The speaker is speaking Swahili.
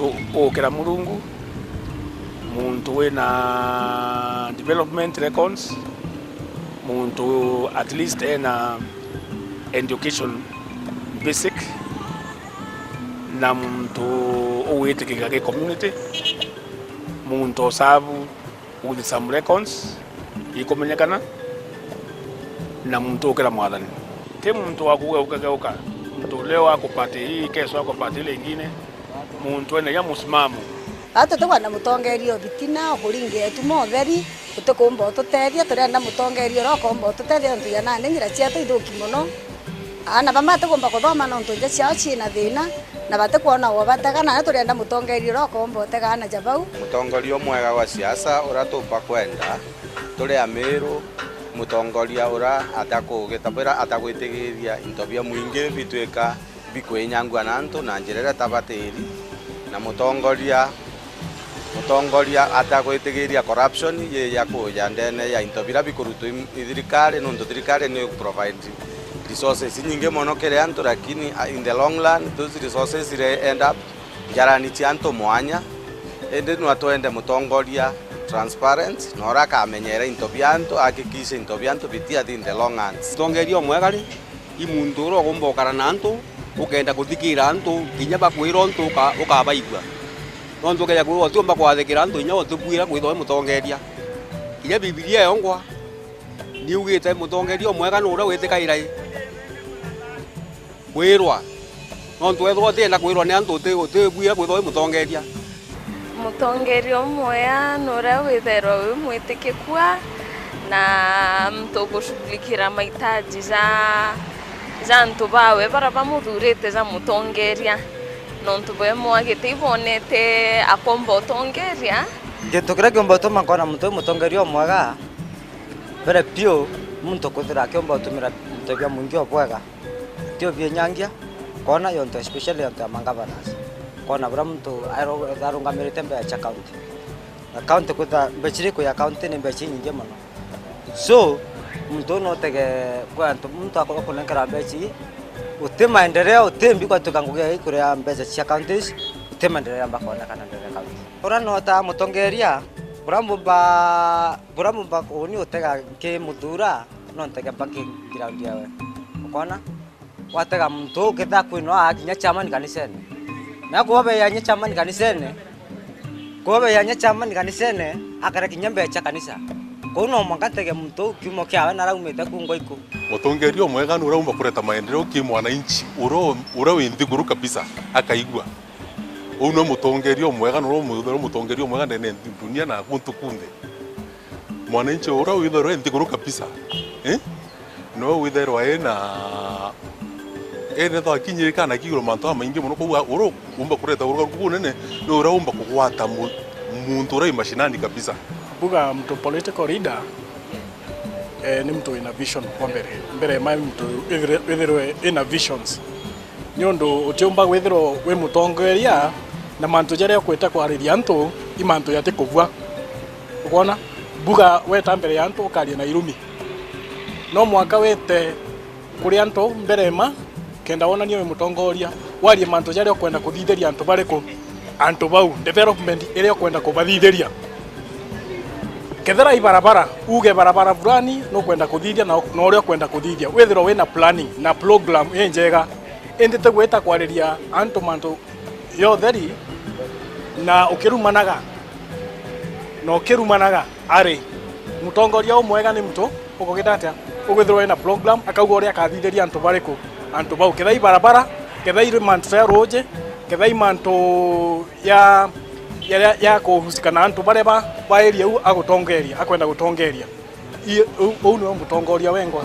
muntu ukira Murungu, muntu wina development records, muntu at least ena education basic, na muntu uwitikika ke community, muntu osabu with some records ikumenyekana, na muntu ukira Mwathani. Ti muntu wakugeuka muntu leo akupati hii kesho akupati ile nyingine, muntu ene ya musimamo. Ata twana mutongerio bitina kuringe tumo theri utukumba tutethia turenda mutongerio rokomba tutethia ntu yana ngira cia tuithuki muno. Ana bama tukumba kuthoma no ntu cia china thina na bate kuona wabataga na turenda mutongerio rokomba tegana jabau. Mutongerio mwega wa siasa uratupa kwenda turi Amiru, mutongoria ura atakugitabira atagwitigiria intobia muingi bitweka bikwenyangwa nantu na njirera tabatiri na mutongoria atagwitigiria corruption ye yakuja ndene ya intobira bikurutu thirikari nundu thirikari ni provide resources nyingi muno kire antu, lakini in the long run those resources end up jarani ti antu mwanya ende no atoende mutongoria transparent nora kamenyera intobianto akikise intobianto bitia in the long run. Mutongerio mwegari imuntu ro gombokara nantu ukenda kuthikira antu kinya bakwira ntu ukabaigwa nontu keya kuwa tumba kwathikira antu inya otubwira kwitho mutongeria kinya Biblia yongwa ni ugite mutongerio mwega nura withikaira kwirwa nontu ethwo tienda kwirwa ni antu utibwira kwitho mutongeria. Mutongerio mwega nura withero wimwitikikwa na mtu kushughulikira mahitaji za ntu bawe bara bamuthurite za mutongeria nontu bwe mwagite ibonete akomba utongeria gintu kiria kiomba utuma kona muntu mutongerio mwega bere pio muntu kuthira kiomba utumira ntobia mwingi obwega tio bienyangia kona yonto especially yonto mangabanas kona bra muntu arungamirite mbe cha county kutha mbechiri ya county ni mbechi nyingi muno so muntu no tege kwa muntu akonenkera mbechi utimaendelea utembi kwa tukangugia ikuria mbecha cia counties utimaendelea mbakona kana ndere county ora nota mutongeria buramumba uni utega ke muthura no ntege baki ground yawe ukona watega muntu kitha kwino akinya chama kanisene na kuobe yanye chama kanisene akara kinya mbecha kanisa kono mwangatege muntu kimo kyawe naraumite kungoiko. Mutongerio mwega nuraumba kureta maendeleo ki mwananchi uro winthiguru kabisa akaigwa uno mutongerio mwega nuro mutongerio mwega ndene dunia na kuntu kunde mwananchi uro winthiguru kabisa no withero ena tho kinyirika na kiguro manto maingi muno kwa uro umba kureta uro kunene no uraumba kugwata muntu ura mashinani kabisa. Buga mtu political leader ni mtu ina vision kwa mbere mai mtu wethero ina visions nyondo utiomba wethero we mutongeria na mantu jaria kweta kwariria antu imantu yate kuvua ukona buga weta mbere ya antu ukaria na irumi no mwaka wete kuri antu mbere ma kenda wona niwe mutongoria wari mantu jaria kwenda kuthitheria antu bareko antu bau development ile kwenda kubathitheria kethera ibarabara uge barabara fulani no kwenda kuthithia na ore kwenda kuthithia wethero wena planning na program njega endete gweta kwariria antu mantu yo theri na ukirumanaga ari mutongoria umwega ni mtu ukogita atia ugwethero wena program akauga ore akathithiria antu bariko antu bau ketha ibarabara ketha imantu ya roje ketha imantu ya kuhusika na antu bare ba area agutongeria akwenda gutongeria u no mutongoria wengwa.